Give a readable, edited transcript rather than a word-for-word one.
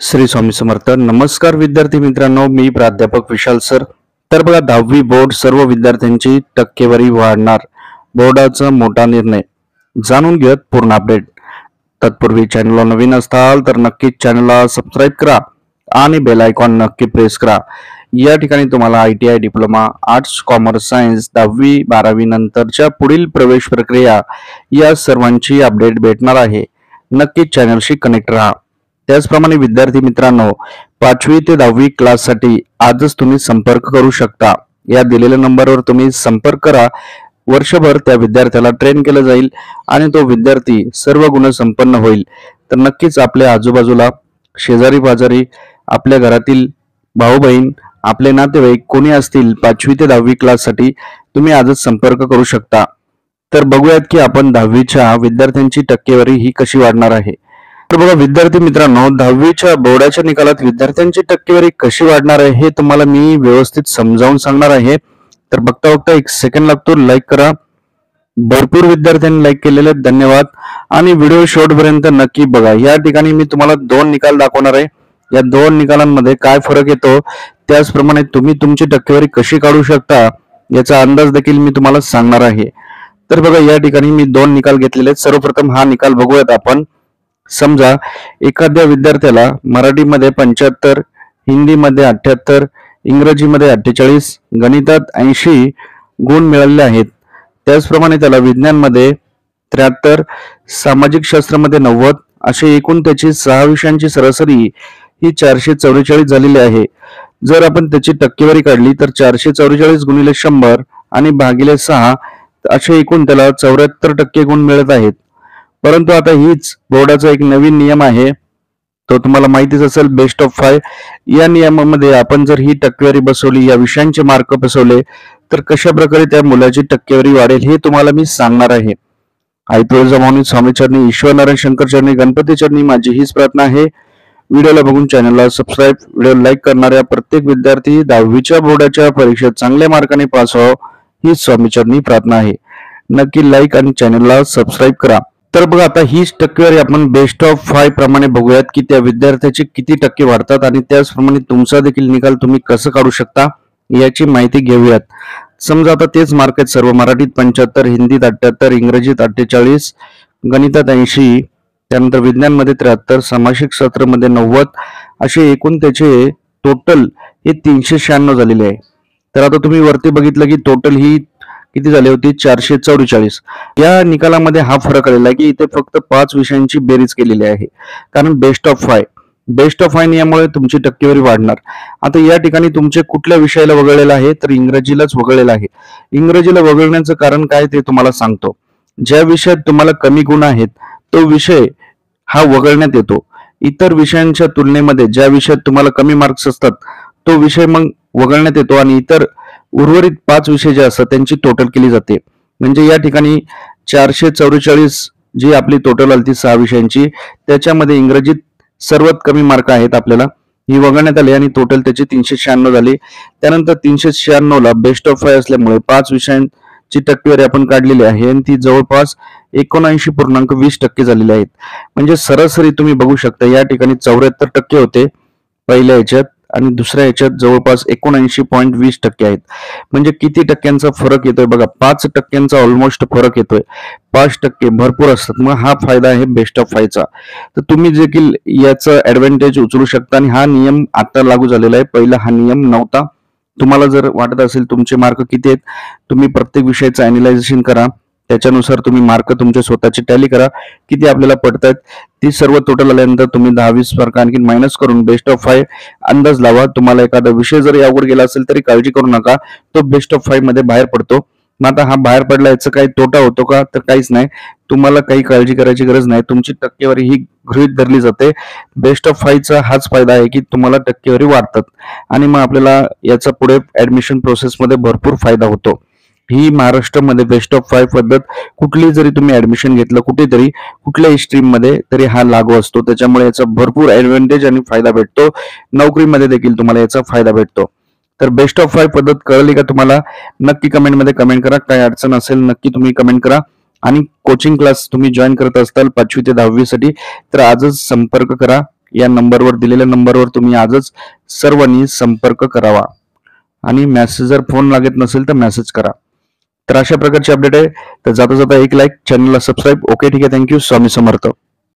श्री स्वामी समर्थ. नमस्कार विद्यार्थी मित्रांनो, मी प्राध्यापक विशाल सर. तर बघा, 10वी बोर्ड सर्व विद्यार्थ्यांची टक्केवारी वाढणार, बोर्डाचा मोठा निर्णय. जाणून घेत पूर्ण अपडेट. तत्पूर्वी चॅनलला नवीन असाल तर नक्कीच चॅनलला सबस्क्राईब करा आणि बेल आयकॉन नक्की प्रेस करा. या ठिकाणी तुम्हाला ITI diploma, arts, commerce, science, 10वी 12वी नंतरच्या पुढील प्रवेश प्रक्रिया या सर्वांची अपडेट भेटणार आहे. नक्कीच चॅनलशी कनेक्ट राहा. त्याचप्रमाणे विद्यार्थी मित्रांनो, 5वी ते 10वी क्लाससाठी आजच तुम्ही संपर्क करू शकता. या दिलेल्या नंबरवर तुम्ही संपर्क करा. वर्षभर त्या विद्यार्थ्याला ट्रेन केलं जाईल आणि तो विद्यार्थी सर्व गुण संपन्न होईल. तर नक्कीच आपल्या आजूबाजूला, शेजारी पाजारी, आपल्या घरातील भाऊ बहीण, आपले नातेवाईक कोणी असतील 5वी ते 10वी क्लाससाठी, तुम्ही आजच संपर्क करू शकता. तर बघूयात की आपण 10वीच्या विद्यार्थ्यांची टक्केवारी ही कशी वाढणार आहे. तर बघा विद्यार्थी मित्रांनो, 10वीच्या बोर्डाच्या निकालात विद्यार्थ्यांची टक्केवारी कशी वाढणार आहे हे तुम्हाला मी व्यवस्थित समजावून सांगणार आहे. तर बघता बघता 1 सेकंड लागतो. लाईक करा. भरपूर विद्यार्थ्यांनी लाईक केलेले, धन्यवाद. आणि व्हिडिओ शेवटपर्यंत नक्की बघा. या ठिकाणी मी तुम्हाला 2 निकाल दाखवणार आहे. या 2 निकालांमध्ये काय फरक येतो, त्याचप्रमाणे तुम्ही तुमची टक्केवारी कशी काढू शकता याचा अंदाज देखील मी तुम्हाला सांगणार आहे. तर बघा, या ठिकाणी मी 2 निकाल घेतलेले आहेत. सर्वप्रथम हा निकाल बघूयात आपण. समजा एखाद्या विद्यार्थ्याला मराठीमध्ये 75, हिंदीमध्ये 78, इंग्रजीमध्ये 48, गणितात 80 गुण मिळालेले आहेत. त्याचप्रमाणे त्याला विज्ञानमध्ये 73, सामाजिक शास्त्रामध्ये 90 असे एकूण त्याची 6 विषयांची सरासरी ही 444 झालेली आहे. जर आपण त्याची टक्केवारी काढली तर 444 गुणिले 100 आणि भागिले 6 असे एकूण त्याला 74% गुण मिळत आहेत. परंतु आता हीच बोर्डाचा एक नवीन नियम आहे, तो तुम्हाला माहितीच असेल, बेस्ट ऑफ 5. या नियमामध्ये आपण जर ही टक्केवारी बसवली, या विषयांचे मार्क बसवले, तर कशा प्रकारे त्या मुलाची टक्केवारी वाढेल हे तुम्हाला मी सांगणार आहे. आई तुळजाभवानी, स्वामी चरणी, ईश्वर नारायण शंकर चरणी, गणपती चरणी माझी हीच प्रार्थना आहे. व्हिडिओला बघून चॅनलला सबस्क्राईब, व्हिडिओ लाईक करणाऱ्या प्रत्येक विद्यार्थी 10वीच्या बोर्डाच्या परीक्षेत चांगल्या मार्काने पास व्हावं हीच स्वामी चरणी प्रार्थना आहे. नक्की लाईक आणि चॅनलला सबस्क्राईब करा. तर बघा, आता हीच टक्केवारी आपण बेस्ट ऑफ 5 प्रमाणे बघूयात की त्या विद्यार्थ्याचे किती टक्के वाढतात आणि त्याचप्रमाणे तुमचा देखील निकाल तुम्ही कसं काढू शकता याची माहिती घेऊयात. समजा आता तेच मार्क आहेत सर्व. मराठीत 75, हिंदीत 78, इंग्रजीत 48, गणितात 80, त्यानंतर विज्ञानमध्ये 73, सामाजिक शास्त्रामध्ये 90 असे एकूण त्याचे टोटल हे 396 झालेले आहे. तर आता तुम्ही वरती बघितलं की टोटल ही किती झाली होती, 444. या निकालामध्ये हा फरक आलेला आहे की इथे फक्त 5 विषयांची बेरीज केलेली आहे, कारण बेस्ट ऑफ 5 नियमामुळे तुमची टक्केवारी वाढणार. आता या ठिकाणी तुमचे कुठल्या विषयाला वगळलेलं आहे, तर इंग्रजीलाच वगळलेलं आहे. इंग्रजीला वगळण्याचं कारण काय ते तुम्हाला सांगतो. ज्या विषयात तुम्हाला कमी गुण आहेत तो विषय हा वगळण्यात येतो. इतर विषयांच्या तुलनेमध्ये ज्या विषयात तुम्हाला कमी मार्क्स असतात तो विषय मग वगळण्यात येतो आणि इतर उर्वरित 5 विषय जे असतात त्यांची टोटल केली जाते. म्हणजे या ठिकाणी 444 जी आपली टोटल आली 6 विषयांची, त्याच्यामध्ये इंग्रजीत सर्वात कमी मार्क आहेत आपल्याला, ही वगळण्यात आली आणि टोटल त्याची 396 झाली. त्यानंतर 396 ला बेस्ट ऑफ 5 असल्यामुळे 5 विषयांची टक्केवारी आपण काढलेली आहे आणि ती जवळपास 79.20% झालेली आहेत. म्हणजे सरासरी तुम्ही बघू शकता या ठिकाणी 74% होते पहिल्या याच्यात आणि दुसऱ्या याच्यात जवळपास 79.20% आहेत. म्हणजे किती टक्क्यांचा फरक येतोय बघा, 5 टक्क्यांचा ऑलमोस्ट फरक येतोय. 5% भरपूर असतात. मग हा फायदा आहे बेस्ट ऑफ 5चा. तर तुम्ही देखील याचा ऍडव्हान्टेज उचलू शकता आणि हा नियम आता लागू झालेला आहे. पहिला हा नियम नव्हता. तुम्हाला जर वाटत असेल तुमचे मार्क किती आहेत, तुम्ही प्रत्येक विषयाचं अॅनालायझेशन करा, त्याच्यानुसार तुम्ही मार्क तुमचे स्वतःची टॅली करा, किती आपल्याला पडतायत. ती सर्व टोटल आल्यानंतर तुम्ही 10-20 मार्क आणखी मायनस करून बेस्ट ऑफ 5 अंदाज लावा. तुम्हाला एखादा विषय जरी अवघड गेला असेल तरी काळजी करू नका, तो बेस्ट ऑफ 5 मध्ये बाहेर पडतो. मग आता हा बाहेर पडला याचा काही तोटा होतो का, तर काहीच नाही. तुम्हाला काही काळजी करायची गरज नाही. तुमची टक्केवारी ही गृहीत धरली जाते. बेस्ट ऑफ 5चा हाच फायदा आहे की तुम्हाला टक्केवारी वाढतात आणि मग आपल्याला याचा पुढे ऍडमिशन प्रोसेसमध्ये भरपूर फायदा होतो. ही महाराष्ट्रामध्ये बेस्ट ऑफ 5 पद्धत कुठली जरी तुम्ही ऍडमिशन घेतलं कुठेतरी कुठल्याही स्ट्रीम मध्ये तरी हा लागू असतो. त्याच्यामुळे याचा भरपूर ऍडव्हान्टेज आणि फायदा भेटतो. नोकरीमध्ये देखील तुम्हाला याचा फायदा भेटतो. तर बेस्ट ऑफ 5 पद्धत कळली का तुम्हाला? नक्की कमेंटमध्ये कमेंट करा. काही अडचण असेल नक्की तुम्ही कमेंट करा. आणि कोचिंग क्लास तुम्ही जॉईन करत असताल 5वी ते 10वी साठी तर आजच संपर्क करा. या नंबरवर, दिलेल्या नंबरवर तुम्ही आजच सर्वांनी संपर्क करावा आणि मेसेज जर फोन लागत नसेल तर मेसेज करा. तर अशा प्रकारची अपडेट आहे. तर जाता जाता एक लाईक, चॅनलला सबस्क्राईब. ओके, ठीक आहे, थँक्यू. स्वामी समर्थ.